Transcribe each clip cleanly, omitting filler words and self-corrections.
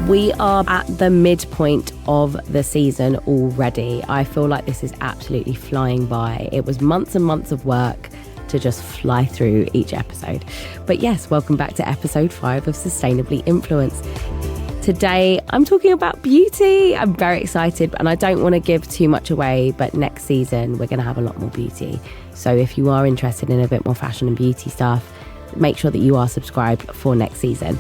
We are at the midpoint of the season already. I feel like this is absolutely flying by. It was months and months of work to just fly through each episode. But yes, welcome back to episode 5 of Sustainably Influenced. Today, I'm talking about beauty. I'm very excited, and I don't want to give too much away, but next season, we're going to have a lot more beauty. So if you are interested in a bit more fashion and beauty stuff, make sure that you are subscribed for next season.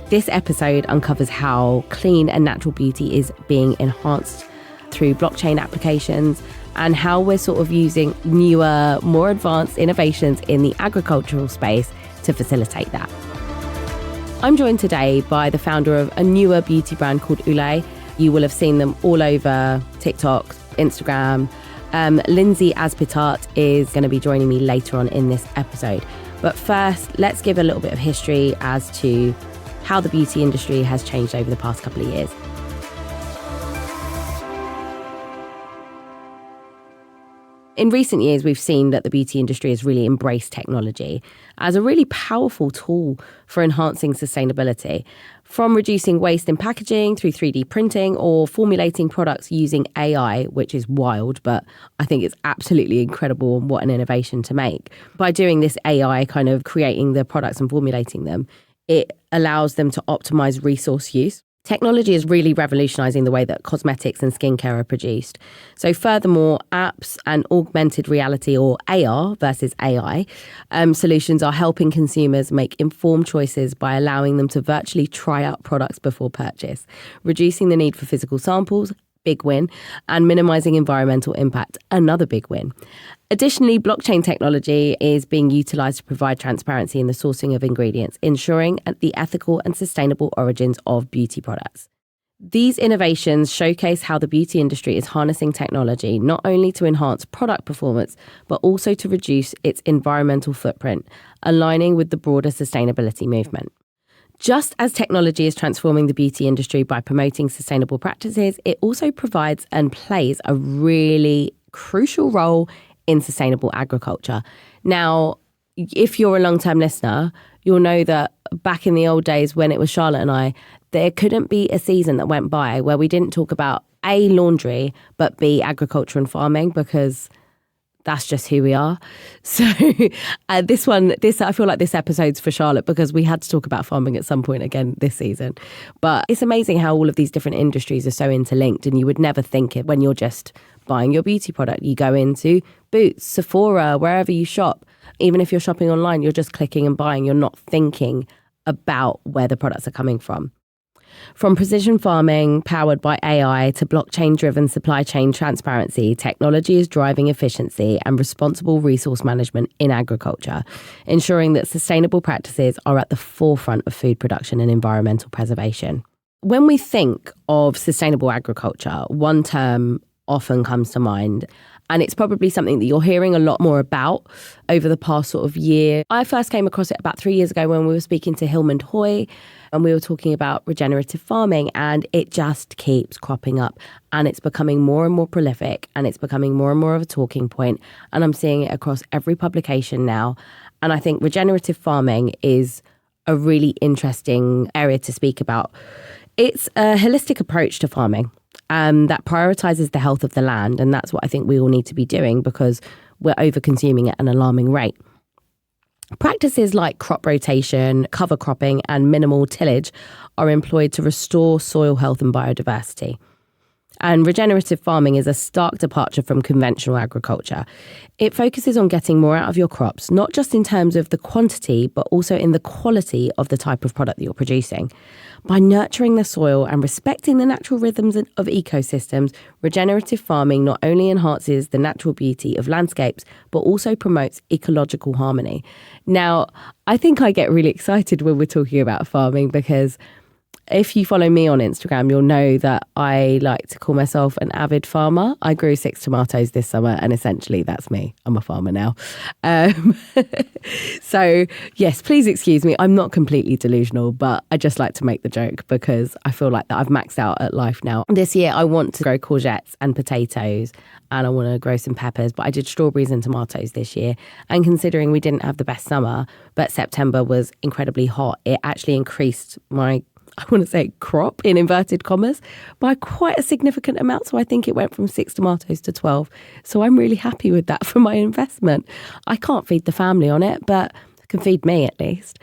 This episode uncovers how clean and natural beauty is being enhanced through blockchain applications and how we're sort of using newer, more advanced innovations in the agricultural space to facilitate that. I'm joined today by the founder of a newer beauty brand called Olay. You will have seen them all over TikTok, Instagram. Lindsay Azpitarte is going to be joining me later on in this episode. But first, let's give a little bit of history as to how the beauty industry has changed over the past couple of years. In recent years, we've seen that the beauty industry has really embraced technology as a really powerful tool for enhancing sustainability, from reducing waste in packaging through 3D printing or formulating products using AI, which is wild, but I think it's absolutely incredible and what an innovation to make. By doing this AI, kind of creating the products and formulating them, it allows them to optimize resource use. Technology is really revolutionizing the way that cosmetics and skincare are produced. So furthermore, apps and augmented reality, or AR versus AI, solutions are helping consumers make informed choices by allowing them to virtually try out products before purchase, reducing the need for physical samples, big win, and minimizing environmental impact, another big win. Additionally, blockchain technology is being utilized to provide transparency in the sourcing of ingredients, ensuring the ethical and sustainable origins of beauty products. These innovations showcase how the beauty industry is harnessing technology not only to enhance product performance, but also to reduce its environmental footprint, aligning with the broader sustainability movement. Just as technology is transforming the beauty industry by promoting sustainable practices, it also provides and plays a really crucial role in sustainable agriculture. Now, if you're a long-term listener, you'll know that back in the old days when it was Charlotte and I, there couldn't be a season that went by where we didn't talk about A, laundry, but B, agriculture and farming, because that's just who we are. So I feel like this episode's for Charlotte because we had to talk about farming at some point again this season. But it's amazing how all of these different industries are so interlinked, and you would never think it when you're just buying your beauty product. You go into Boots, Sephora, wherever you shop. Even if you're shopping online, you're just clicking and buying. You're not thinking about where the products are coming from. From precision farming powered by AI to blockchain-driven supply chain transparency, technology is driving efficiency and responsible resource management in agriculture, ensuring that sustainable practices are at the forefront of food production and environmental preservation. When we think of sustainable agriculture, one term often comes to mind, and it's probably something that you're hearing a lot more about over the past sort of year. I first came across it about 3 years ago when we were speaking to Hilmond Hoy, and we were talking about regenerative farming, and it just keeps cropping up, and it's becoming more and more prolific, and it's becoming more and more of a talking point, and I'm seeing it across every publication now. And I think regenerative farming is a really interesting area to speak about. It's a holistic approach to farming that prioritizes the health of the land, and that's what I think we all need to be doing because we're over-consuming at an alarming rate. Practices like crop rotation, cover cropping, and minimal tillage are employed to restore soil health and biodiversity. And regenerative farming is a stark departure from conventional agriculture. It focuses on getting more out of your crops, not just in terms of the quantity, but also in the quality of the type of product that you're producing. By nurturing the soil and respecting the natural rhythms of ecosystems, regenerative farming not only enhances the natural beauty of landscapes, but also promotes ecological harmony. Now, I think I get really excited when we're talking about farming because if you follow me on Instagram, you'll know that I like to call myself an avid farmer. I grew 6 tomatoes this summer, and essentially that's me. I'm a farmer now. So yes, please excuse me. I'm not completely delusional, but I just like to make the joke because I feel like that I've maxed out at life now. This year, I want to grow courgettes and potatoes, and I want to grow some peppers, but I did strawberries and tomatoes this year. And considering we didn't have the best summer, but September was incredibly hot, it actually increased my I want to say crop in inverted commas, by quite a significant amount. So I think it went from 6 tomatoes to 12. So I'm really happy with that for my investment. I can't feed the family on it, but it can feed me at least.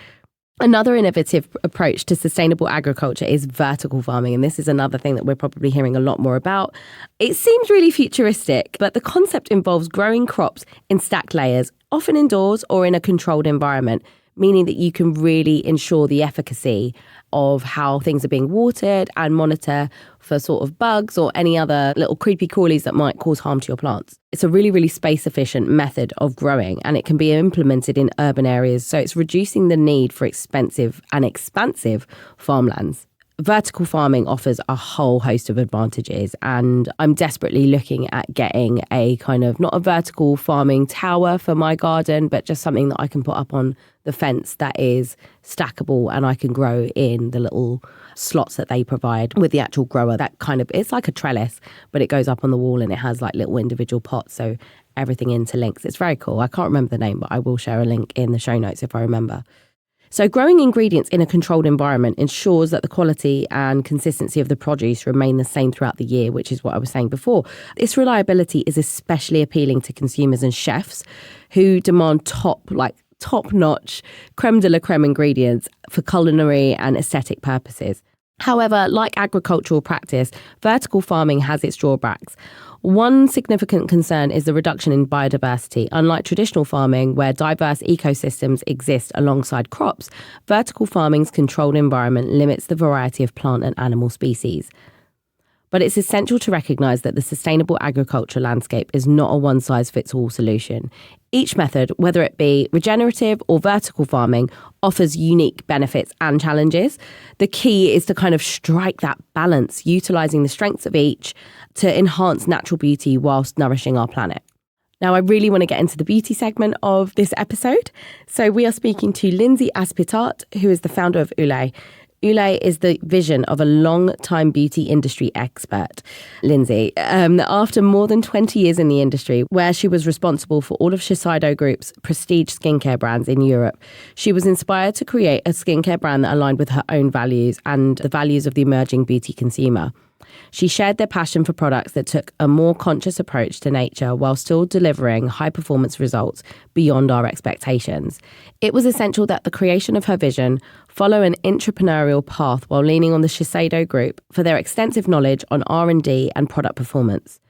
Another innovative approach to sustainable agriculture is vertical farming, and this is another thing that we're probably hearing a lot more about. It seems really futuristic, but the concept involves growing crops in stacked layers, often indoors or in a controlled environment, meaning that you can really ensure the efficacy of how things are being watered and monitor for sort of bugs or any other little creepy crawlies that might cause harm to your plants. It's a really, really space efficient method of growing, and it can be implemented in urban areas. So it's reducing the need for expensive and expansive farmlands. Vertical farming offers a whole host of advantages, and I'm desperately looking at getting a kind of, not a vertical farming tower for my garden, but just something that I can put up on the fence that is stackable and I can grow in the little slots that they provide with the actual grower. That kind of, it's like a trellis, but it goes up on the wall and it has like little individual pots, so everything interlinks. It's very cool. I can't remember the name, but I will share a link in the show notes if I remember. So growing ingredients in a controlled environment ensures that the quality and consistency of the produce remain the same throughout the year, which is what I was saying before. This reliability is especially appealing to consumers and chefs who demand top-notch creme de la creme ingredients for culinary and aesthetic purposes. However, like agricultural practice, vertical farming has its drawbacks. One significant concern is the reduction in biodiversity. Unlike traditional farming, where diverse ecosystems exist alongside crops, vertical farming's controlled environment limits the variety of plant and animal species. But it's essential to recognise that the sustainable agriculture landscape is not a one-size-fits-all solution. Each method, whether it be regenerative or vertical farming, offers unique benefits and challenges. The key is to kind of strike that balance, utilising the strengths of each to enhance natural beauty whilst nourishing our planet. Now, I really want to get into the beauty segment of this episode. So we are speaking to Lindsay Azpitarte, who is the founder of Olay. Olay is the vision of a long-time beauty industry expert, Lindsay. After more than 20 years in the industry, where she was responsible for all of Shiseido Group's prestige skincare brands in Europe, she was inspired to create a skincare brand that aligned with her own values and the values of the emerging beauty consumer. She shared their passion for products that took a more conscious approach to nature while still delivering high-performance results beyond our expectations. It was essential that the creation of her vision follow an entrepreneurial path while leaning on the Shiseido Group for their extensive knowledge on R&D and product performance.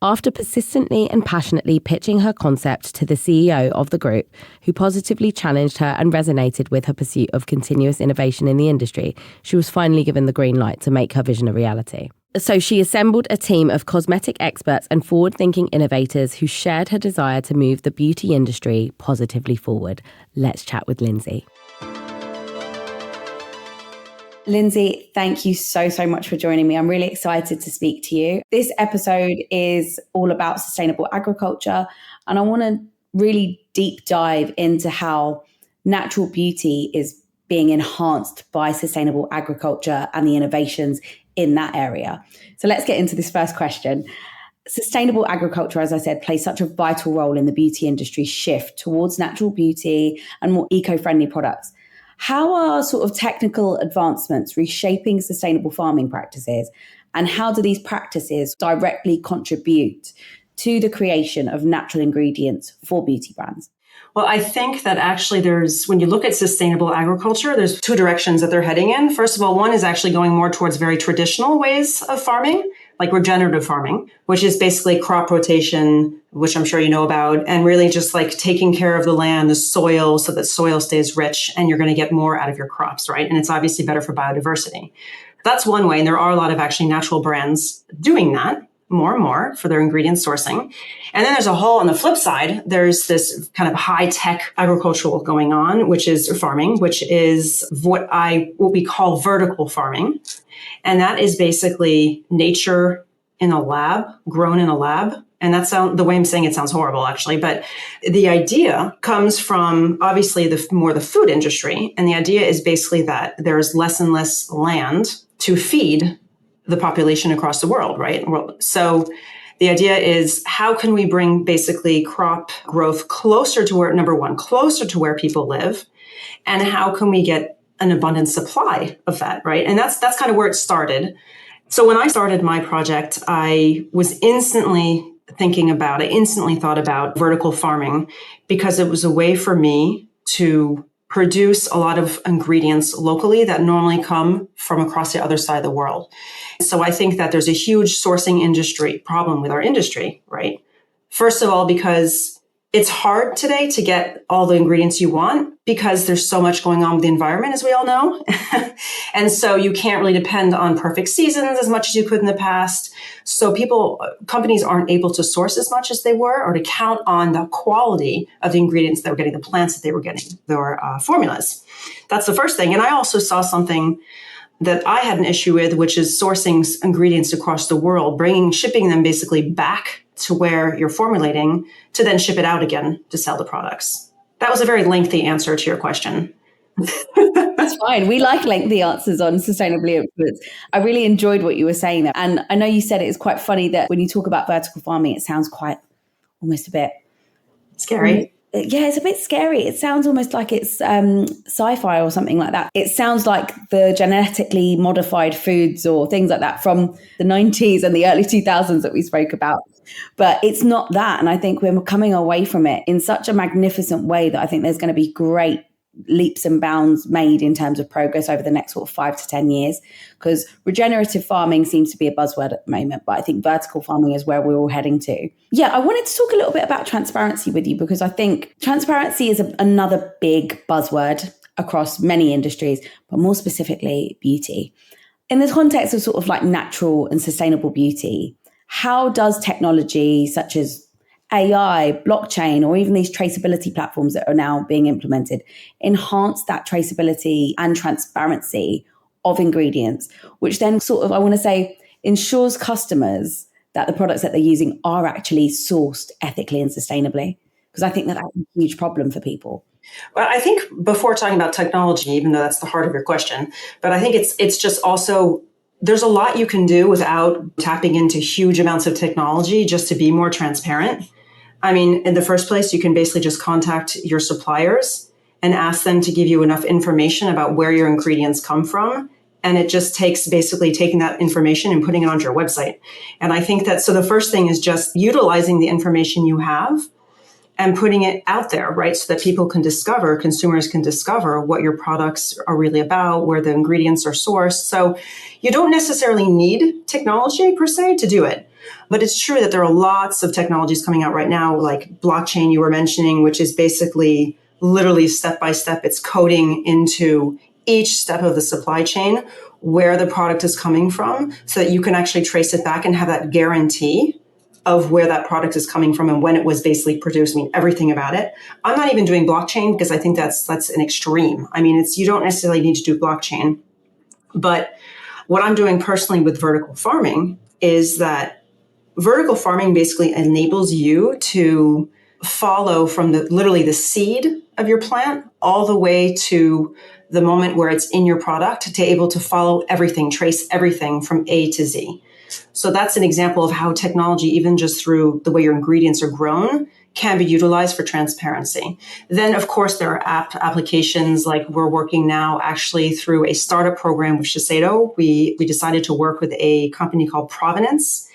After persistently and passionately pitching her concept to the CEO of the group, who positively challenged her and resonated with her pursuit of continuous innovation in the industry, she was finally given the green light to make her vision a reality. So she assembled a team of cosmetic experts and forward-thinking innovators who shared her desire to move the beauty industry positively forward. Let's chat with Lindsay. Lindsay, thank you so much for joining me. I'm really excited to speak to you. This episode is all about sustainable agriculture, and I want to really deep dive into how natural beauty is being enhanced by sustainable agriculture and the innovations in that area. So let's get into this first question. Sustainable agriculture, as I said, plays such a vital role in the beauty industry's shift towards natural beauty and more eco-friendly products. How are sort of technical advancements reshaping sustainable farming practices, and how do these practices directly contribute to the creation of natural ingredients for beauty brands? Well, I think that actually when you look at sustainable agriculture, there's two directions that they're heading in. First of all, one is actually going more towards very traditional ways of farming, like regenerative farming, which is basically crop rotation, which I'm sure you know about, and really just like taking care of the land, the soil, so that soil stays rich and you're going to get more out of your crops, right? And it's obviously better for biodiversity. That's one way. And there are a lot of actually natural brands doing that more and more for their ingredient sourcing. And then there's a whole, on the flip side, there's this kind of high-tech agricultural going on, which is farming, which is what we call vertical farming. And that is basically nature in a lab, grown in a lab. And the way I'm saying it sounds horrible, actually. But the idea comes from, obviously, the food industry. And the idea is basically that there's less and less land to feed the population across the world, right? So the idea is, how can we bring basically crop growth closer to where people live? And how can we get an abundant supply of that, right? And that's kind of where it started. So when I started my project, I instantly thought about vertical farming because it was a way for me to produce a lot of ingredients locally that normally come from across the other side of the world. So I think that there's a huge sourcing industry problem with our industry, right? First of all, because it's hard today to get all the ingredients you want because there's so much going on with the environment, as we all know. And so you can't really depend on perfect seasons as much as you could in the past. So companies aren't able to source as much as they were or to count on the quality of the ingredients they were getting, the plants that they were getting, their formulas. That's the first thing. And I also saw something that I had an issue with, which is sourcing ingredients across the world, shipping them basically back to where you're formulating to then ship it out again to sell the products. That was a very lengthy answer to your question. That's fine. We like lengthy answers on Sustainably Influenced. I really enjoyed what you were saying there. And I know you said it's quite funny that when you talk about vertical farming, it sounds quite almost a bit scary. Yeah, it's a bit scary. It sounds almost like it's sci-fi or something like that. It sounds like the genetically modified foods or things like that from the 90s and the early 2000s that we spoke about. But it's not that. And I think we're coming away from it in such a magnificent way that I think there's going to be great leaps and bounds made in terms of progress over the next sort of 5 to 10 years, because regenerative farming seems to be a buzzword at the moment, but I think vertical farming is where we're all heading to. Yeah, I wanted to talk a little bit about transparency with you, because I think transparency is another big buzzword across many industries, but more specifically beauty. In the context of sort of like natural and sustainable beauty, how does technology such as AI, blockchain, or even these traceability platforms that are now being implemented enhance that traceability and transparency of ingredients, which then sort of, I want to say, ensures customers that the products that they're using are actually sourced ethically and sustainably? Because I think that that's a huge problem for people. Well, I think before talking about technology, even though that's the heart of your question, but I think it's just also, there's a lot you can do without tapping into huge amounts of technology just to be more transparent. I mean, in the first place, you can basically just contact your suppliers and ask them to give you enough information about where your ingredients come from. And it just takes basically taking that information and putting it onto your website. And I think that, so the first thing is just utilizing the information you have and putting it out there, right? So that consumers can discover what your products are really about, where the ingredients are sourced. So you don't necessarily need technology per se to do it. But it's true that there are lots of technologies coming out right now, like blockchain you were mentioning, which is basically literally step by step. It's coding into each step of the supply chain where the product is coming from so that you can actually trace it back and have that guarantee of where that product is coming from and when it was basically produced. I mean, everything about it. I'm not even doing blockchain because I think that's an extreme. I mean, you don't necessarily need to do blockchain. But what I'm doing personally with vertical farming is that vertical farming basically enables you to follow from literally the seed of your plant all the way to the moment where it's in your product, to able to follow everything, trace everything from A to Z. So that's an example of how technology, even just through the way your ingredients are grown, can be utilized for transparency. Then, of course, there are applications like we're working now actually through a startup program with Shiseido. We decided to work with a company called Provenance.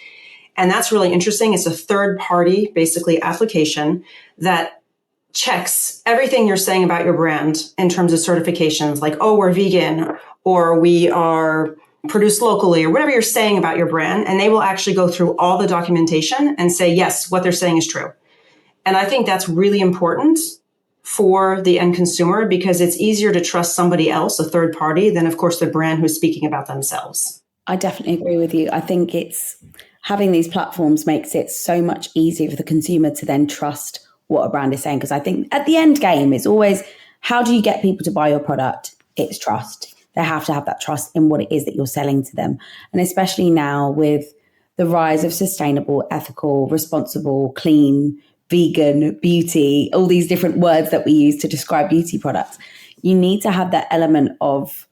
And that's really interesting. It's a third-party, basically, application that checks everything you're saying about your brand in terms of certifications, like, oh, we're vegan, or we are produced locally, or whatever you're saying about your brand. And they will actually go through all the documentation and say, yes, what they're saying is true. And I think that's really important for the end consumer because it's easier to trust somebody else, a third party, than, of course, the brand who's speaking about themselves. I definitely agree with you. I think having these platforms makes it so much easier for the consumer to then trust what a brand is saying. Because I think at the end game, it's always, how do you get people to buy your product? It's trust. They have to have that trust in what it is that you're selling to them. And especially now with the rise of sustainable, ethical, responsible, clean, vegan, beauty, all these different words that we use to describe beauty products, you need to have that element of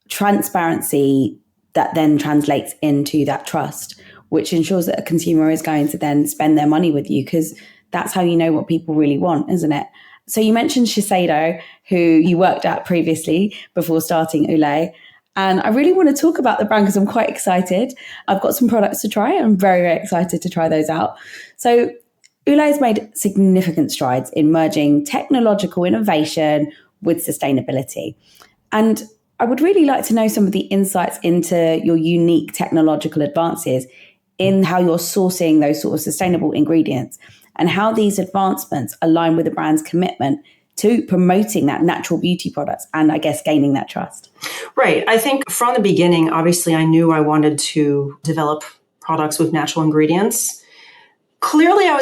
transparency that then translates into that trust, which ensures that a consumer is going to then spend their money with you, because that's how you know what people really want, isn't it? So you mentioned Shiseido, who you worked at previously before starting Olay. And I really want to talk about the brand because I'm quite excited. I've got some products to try. I'm very, very excited to try those out. So Olay has made significant strides in merging technological innovation with sustainability. And I would really like to know some of the insights into your unique technological advances in how you're sourcing those sort of sustainable ingredients and how these advancements align with the brand's commitment to promoting that natural beauty products and, I guess, gaining that trust. Right. I think from the beginning, obviously, I knew I wanted to develop products with natural ingredients. Clearly, I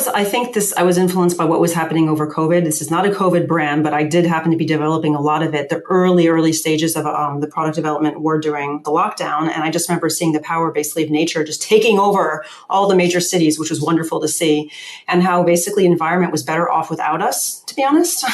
was influenced by what was happening over COVID. This is not a COVID brand, but I did happen to be developing a lot of it. The early stages of the product development were during the lockdown. And I just remember seeing the power basically of nature just taking over all the major cities, which was wonderful to see, and how basically the environment was better off without us, to be honest.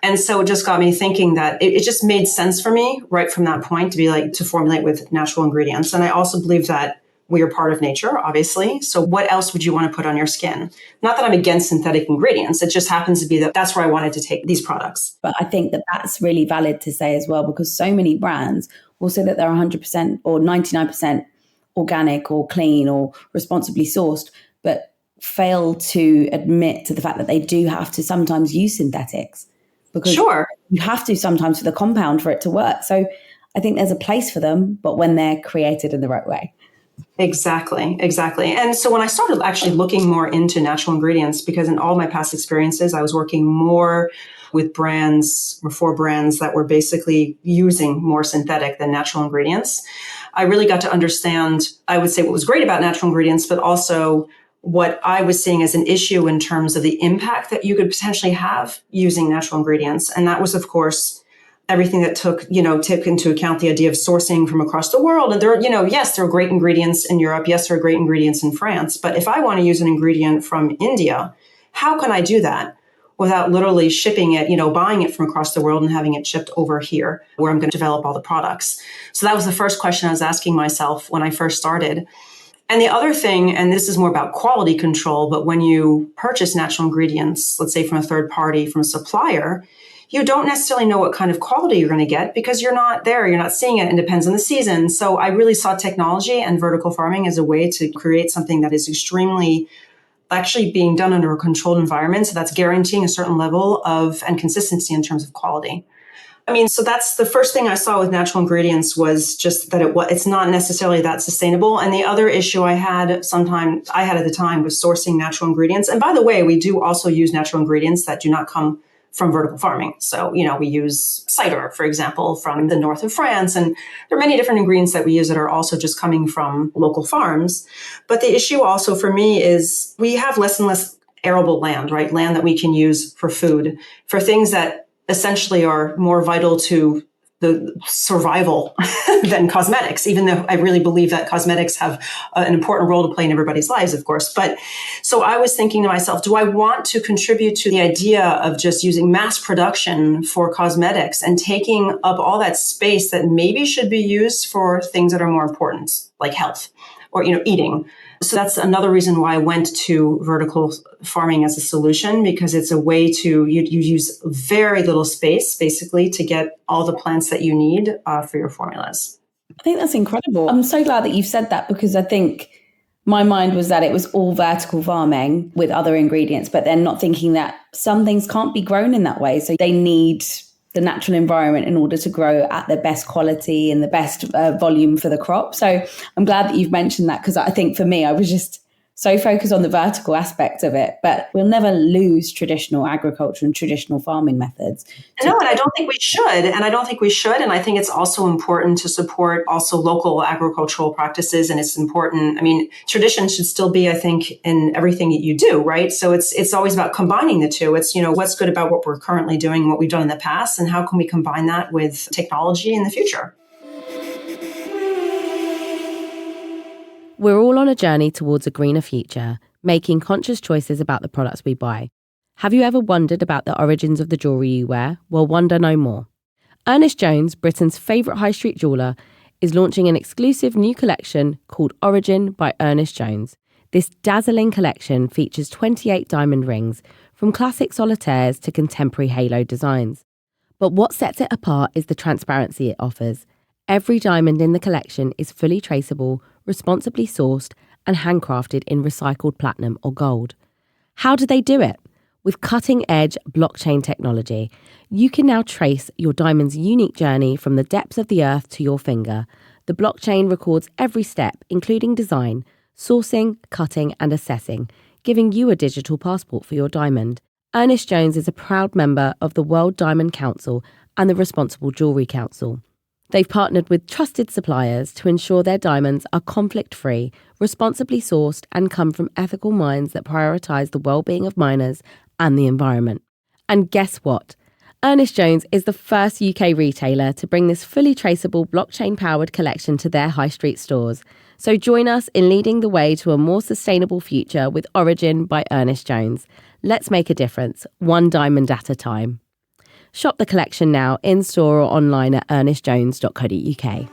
And so it just got me thinking that it just made sense for me right from that point to formulate with natural ingredients. And I also believe that we are part of nature, obviously. So what else would you want to put on your skin? Not that I'm against synthetic ingredients. It just happens to be that that's where I wanted to take these products. But I think that that's really valid to say as well, because so many brands will say that they're 100% or 99% organic or clean or responsibly sourced, but fail to admit to the fact that they do have to sometimes use synthetics. Because you have to sometimes for the compound for it to work. So I think there's a place for them, but when they're created in the right way. Exactly. And so when I started actually looking more into natural ingredients, because in all my past experiences, I was working more with brands or for brands that were basically using more synthetic than natural ingredients, I really got to understand, I would say, what was great about natural ingredients, but also what I was seeing as an issue in terms of the impact that you could potentially have using natural ingredients. And that was, of course, everything that took into account the idea of sourcing from across the world. And yes, there are great ingredients in Europe. Yes, there are great ingredients in France. But if I want to use an ingredient from India, how can I do that without literally shipping it, buying it from across the world and having it shipped over here where I'm going to develop all the products? So that was the first question I was asking myself when I first started. And the other thing, and this is more about quality control, but when you purchase natural ingredients, let's say from a third party, from a supplier, you don't necessarily know what kind of quality you're going to get because you're not there. You're not seeing it. It depends on the season. So I really saw technology and vertical farming as a way to create something that is extremely actually being done under a controlled environment. So that's guaranteeing a certain level of and consistency in terms of quality. So that's the first thing I saw with natural ingredients was just that it's not necessarily that sustainable. And the other issue I had at the time was sourcing natural ingredients. And by the way, we do also use natural ingredients that do not come from vertical farming. So, we use cider, for example, from the north of France. And there are many different ingredients that we use that are also just coming from local farms. But the issue also for me is we have less and less arable land, right? Land that we can use for food, for things that essentially are more vital to the survival than cosmetics, even though I really believe that cosmetics have an important role to play in everybody's lives, of course. But so I was thinking to myself, do I want to contribute to the idea of just using mass production for cosmetics and taking up all that space that maybe should be used for things that are more important, like health or, eating? So that's another reason why I went to vertical farming as a solution, because it's a way to, you use very little space basically to get all the plants that you need for your formulas. I think that's incredible. I'm so glad that you've said that, because I think my mind was that it was all vertical farming with other ingredients, but then not thinking that some things can't be grown in that way. So they need the natural environment in order to grow at the best quality and the best volume for the crop. So I'm glad that you've mentioned that, because I think for me, I was just so focused on the vertical aspect of it, but we'll never lose traditional agriculture and traditional farming methods. No, and I don't think we should. And I think it's also important to support also local agricultural practices. And it's important. Tradition should still be, I think, in everything that you do, right? So it's always about combining the two. It's, what's good about what we're currently doing and what we've done in the past, and how can we combine that with technology in the future? We're all on a journey towards a greener future, making conscious choices about the products we buy. Have you ever wondered about the origins of the jewellery you wear? Well, wonder no more. Ernest Jones, Britain's favourite high street jeweller, is launching an exclusive new collection called Origin by Ernest Jones. This dazzling collection features 28 diamond rings from classic solitaires to contemporary halo designs. But what sets it apart is the transparency it offers. Every diamond in the collection is fully traceable, responsibly sourced, and handcrafted in recycled platinum or gold. How do they do it? With cutting-edge blockchain technology, you can now trace your diamond's unique journey from the depths of the earth to your finger. The blockchain records every step, including design, sourcing, cutting, and assessing, giving you a digital passport for your diamond. Ernest Jones is a proud member of the World Diamond Council and the Responsible Jewellery Council. They've partnered with trusted suppliers to ensure their diamonds are conflict-free, responsibly sourced, and come from ethical mines that prioritise the well-being of miners and the environment. And guess what? Ernest Jones is the first UK retailer to bring this fully traceable blockchain-powered collection to their high street stores. So join us in leading the way to a more sustainable future with Origin by Ernest Jones. Let's make a difference, one diamond at a time. Shop the collection now in-store or online at ernestjones.co.uk.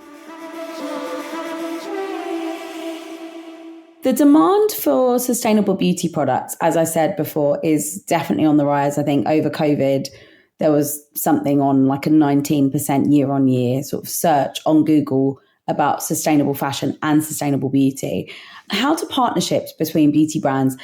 The demand for sustainable beauty products, as I said before, is definitely on the rise. I think over COVID, there was something on like a 19% year on year sort of search on Google about sustainable fashion and sustainable beauty. How do partnerships between beauty brands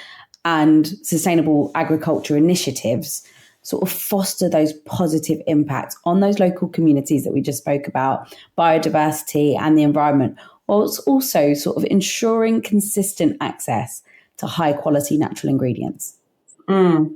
and sustainable agriculture initiatives sort of foster those positive impacts on those local communities that we just spoke about, biodiversity and the environment, whilst also sort of ensuring consistent access to high quality natural ingredients? Well,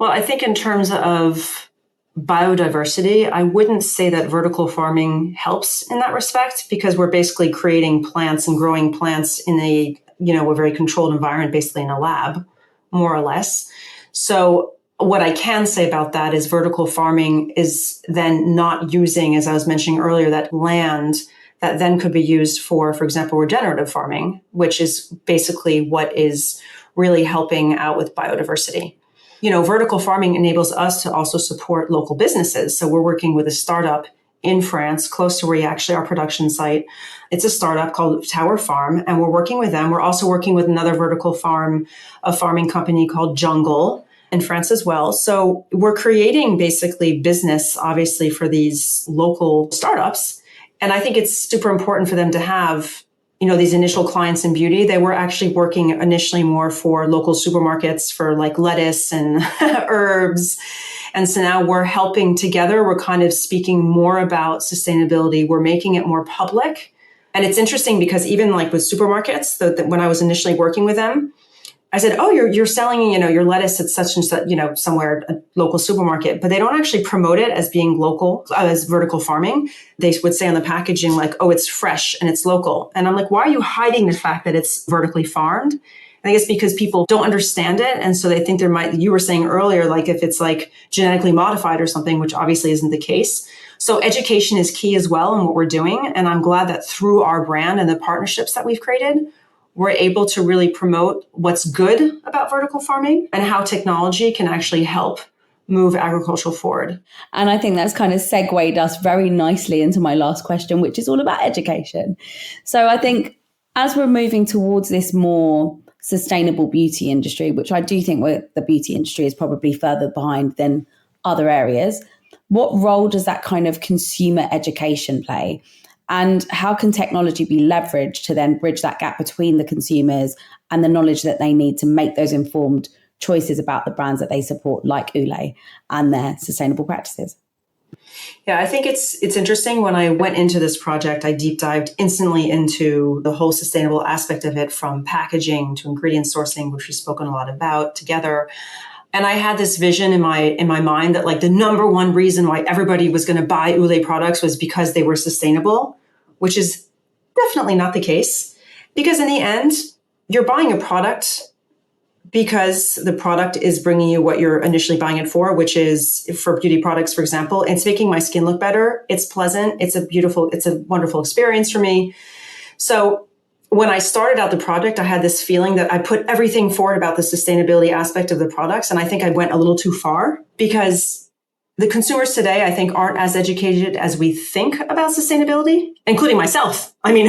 I think in terms of biodiversity, I wouldn't say that vertical farming helps in that respect, because we're basically creating plants and growing plants in a very controlled environment, basically in a lab, more or less. So what I can say about that is vertical farming is then not using, as I was mentioning earlier, that land that then could be used for example, regenerative farming, which is basically what is really helping out with biodiversity. Vertical farming enables us to also support local businesses. So we're working with a startup in France, close to where our production site. It's a startup called Tower Farm, and we're working with them. We're also working with another vertical farming company called Jungle in France as well. So we're creating basically business, obviously, for these local startups. And I think it's super important for them to have, these initial clients in beauty. They were actually working initially more for local supermarkets for like lettuce and herbs. And so now we're helping together. We're kind of speaking more about sustainability. We're making it more public. And it's interesting because even like with supermarkets, when I was initially working with them, I said, oh, you're selling, your lettuce at such and such, somewhere, a local supermarket, but they don't actually promote it as being local, as vertical farming. They would say on the packaging, like, oh, it's fresh and it's local. And I'm like, why are you hiding the fact that it's vertically farmed? And I guess because people don't understand it. And so they think you were saying earlier, like if it's like genetically modified or something, which obviously isn't the case. So education is key as well in what we're doing. And I'm glad that through our brand and the partnerships that we've created, we're able to really promote what's good about vertical farming and how technology can actually help move agriculture forward. And I think that's kind of segued us very nicely into my last question, which is all about education. So I think as we're moving towards this more sustainable beauty industry, which I do think the beauty industry is probably further behind than other areas, what role does that kind of consumer education play? And how can technology be leveraged to then bridge that gap between the consumers and the knowledge that they need to make those informed choices about the brands that they support, like Ulay, and their sustainable practices? Yeah, I think it's interesting. When I went into this project, I deep dived instantly into the whole sustainable aspect of it, from packaging to ingredient sourcing, which we've spoken a lot about together. And I had this vision in my mind that like the number one reason why everybody was going to buy Ulay products was because they were sustainable, which is definitely not the case. Because in the end, you're buying a product because the product is bringing you what you're initially buying it for, which is, for beauty products, for example, it's making my skin look better. It's pleasant. It's a wonderful experience for me. So when I started out the project, I had this feeling that I put everything forward about the sustainability aspect of the products. And I think I went a little too far, because the consumers today, I think, aren't as educated as we think about sustainability, including myself. I mean,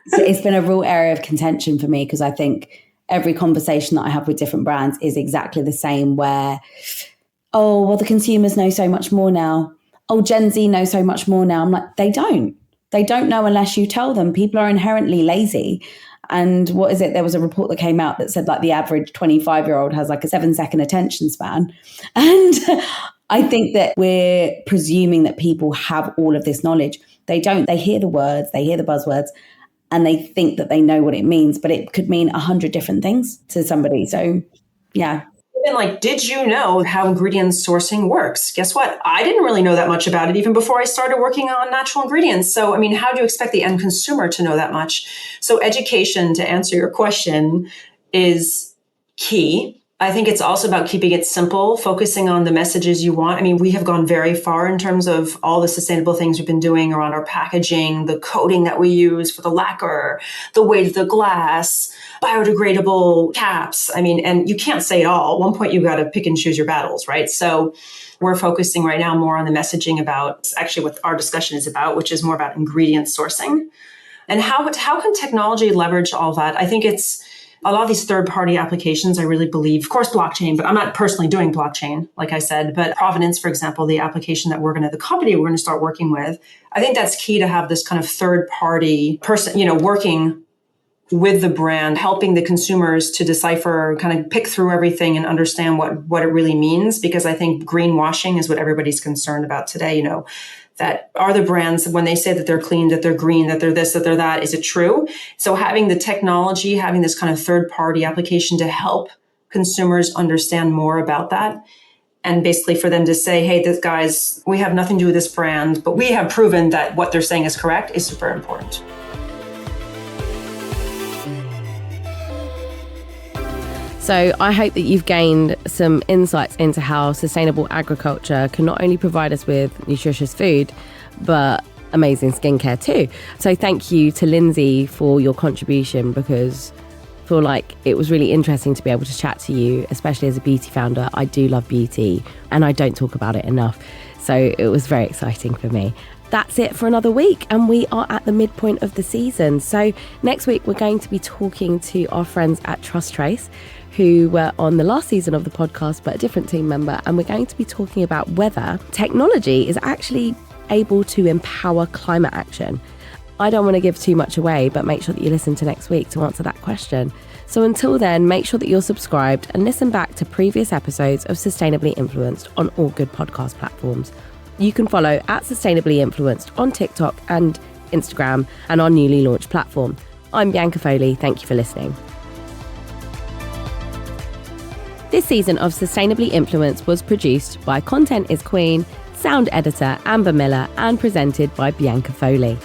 it's been a real area of contention for me, because I think every conversation that I have with different brands is exactly the same, where, oh, well, the consumers know so much more now. Oh, Gen Z knows so much more now. I'm like, they don't. They don't know unless you tell them. People are inherently lazy. And what is it? There was a report that came out that said like the average 25-year-old has like a 7-second attention span. And I think that we're presuming that people have all of this knowledge. They don't. They hear the words, they hear the buzzwords, and they think that they know what it means, but it could mean 100 different things to somebody. So, yeah. Even like, did you know how ingredient sourcing works? Guess what? I didn't really know that much about it even before I started working on natural ingredients. So, I mean, how do you expect the end consumer to know that much? So education, to answer your question, is key. I think it's also about keeping it simple, focusing on the messages you want. I mean, we have gone very far in terms of all the sustainable things we've been doing around our packaging, the coating that we use for the lacquer, the weight of the glass, biodegradable caps. I mean, and you can't say it all. At one point, you got to pick and choose your battles, right? So we're focusing right now more on the messaging about actually what our discussion is about, which is more about ingredient sourcing. And how can technology leverage all that? I think it's a lot of these third-party applications, I really believe, of course, blockchain, but I'm not personally doing blockchain, like I said, but Provenance, for example, the application that the company we're going to start working with, I think that's key to have this kind of third-party person, working with the brand, helping the consumers to decipher, kind of pick through everything and understand what it really means. Because I think greenwashing is what everybody's concerned about today, that are the brands, when they say that they're clean, that they're green, that they're this, that they're that, is it true? So having the technology, having this kind of third-party application to help consumers understand more about that, and basically for them to say, hey, this guys, we have nothing to do with this brand, but we have proven that what they're saying is correct, is super important. So I hope that you've gained some insights into how sustainable agriculture can not only provide us with nutritious food, but amazing skincare too. So thank you to Lindsay for your contribution, because I feel like it was really interesting to be able to chat to you, especially as a beauty founder. I do love beauty and I don't talk about it enough. So it was very exciting for me. That's it for another week, and we are at the midpoint of the season. So next week we're going to be talking to our friends at Trust Trace, who were on the last season of the podcast, but a different team member. And we're going to be talking about whether technology is actually able to empower climate action. I don't want to give too much away, but make sure that you listen to next week to answer that question. So until then, make sure that you're subscribed and listen back to previous episodes of Sustainably Influenced on all good podcast platforms. You can follow at Sustainably Influenced on TikTok and Instagram and our newly launched platform. I'm Bianca Foley. Thank you for listening. This season of Sustainably Influenced was produced by Content is Queen, sound editor Amber Miller, and presented by Bianca Foley.